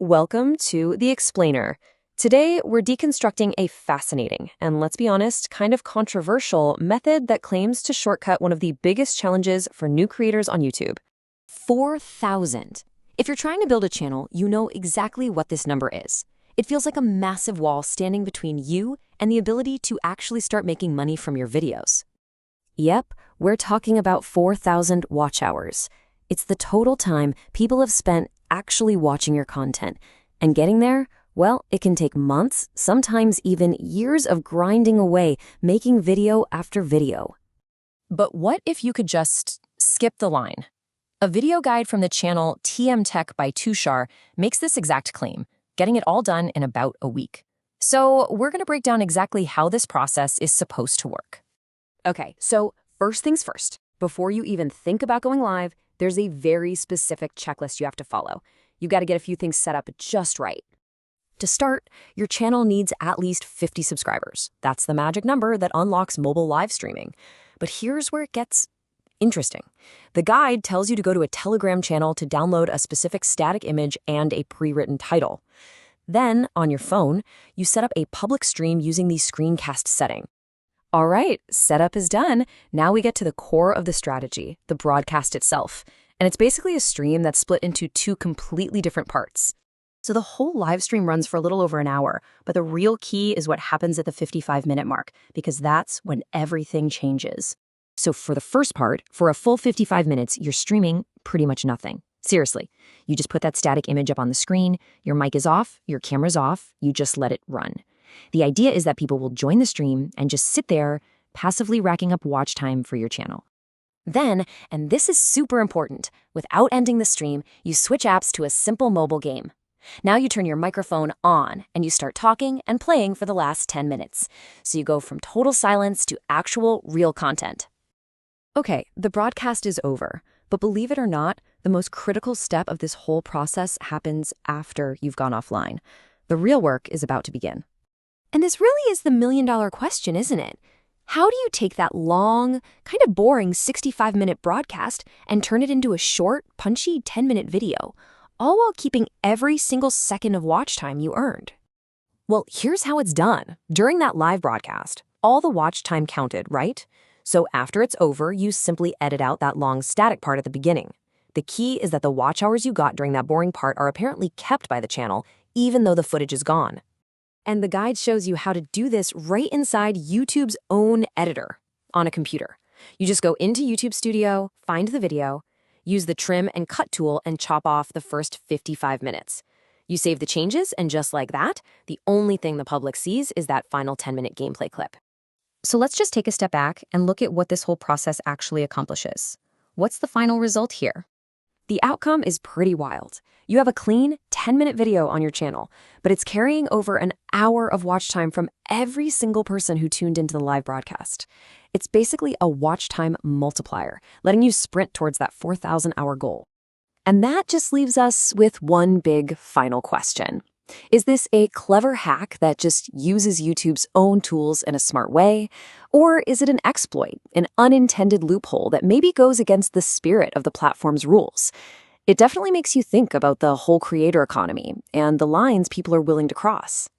Welcome to The Explainer. Today, we're deconstructing a fascinating, and let's be honest, kind of controversial method that claims to shortcut one of the biggest challenges for new creators on YouTube. 4,000. If you're trying to build a channel, you know exactly what this number is. It feels like a massive wall standing between you and the ability to actually start making money from your videos. Yep, we're talking about 4,000 watch hours. It's the total time people have spent actually watching your content. And getting there, well, it can take months, sometimes even years of grinding away, making video after video. But what if you could just skip the line? A video guide from the channel TM Tech by Tushar makes this exact claim, getting it all done in about a week. So we're going to break down exactly how this process is supposed to work. Okay, so first things first. Before you even think about going live, there's a very specific checklist you have to follow. You got to get a few things set up just right. To start, your channel needs at least 50 subscribers. That's the magic number that unlocks mobile live streaming. But here's where it gets interesting. The guide tells you to go to a Telegram channel to download a specific static image and a pre-written title. Then, on your phone, you set up a public stream using the screencast setting. All right, setup is done. Now we get to the core of the strategy, the broadcast itself. And it's basically a stream that's split into two completely different parts. So the whole live stream runs for a little over an hour, but the real key is what happens at the 55-minute mark, because that's when everything changes. So for the first part, for a full 55 minutes, you're streaming pretty much nothing. Seriously, you just put that static image up on the screen, your mic is off, your camera's off, you just let it run. The idea is that people will join the stream and just sit there, passively racking up watch time for your channel. Then, and this is super important, without ending the stream, you switch apps to a simple mobile game. Now you turn your microphone on and you start talking and playing for the last 10 minutes. So you go from total silence to actual, real content. Okay, the broadcast is over, but believe it or not, the most critical step of this whole process happens after you've gone offline. The real work is about to begin. And this really is the million-dollar question, isn't it? How do you take that long, kind of boring 65-minute broadcast and turn it into a short, punchy 10-minute video, all while keeping every single second of watch time you earned? Well, here's how it's done. During that live broadcast, all the watch time counted, right? So after it's over, you simply edit out that long static part at the beginning. The key is that the watch hours you got during that boring part are apparently kept by the channel, even though the footage is gone. And the guide shows you how to do this right inside YouTube's own editor on a computer. You just go into YouTube Studio, find the video, use the trim and cut tool and chop off the first 55 minutes. You save the changes, and just like that, the only thing the public sees is that final 10-minute gameplay clip. So let's just take a step back and look at what this whole process actually accomplishes. What's the final result here? The outcome is pretty wild. You have a clean 10-minute video on your channel, but it's carrying over an hour of watch time from every single person who tuned into the live broadcast. It's basically a watch time multiplier, letting you sprint towards that 4,000-hour goal. And that just leaves us with one big final question. Is this a clever hack that just uses YouTube's own tools in a smart way? Or is it an exploit, an unintended loophole that maybe goes against the spirit of the platform's rules? It definitely makes you think about the whole creator economy and the lines people are willing to cross.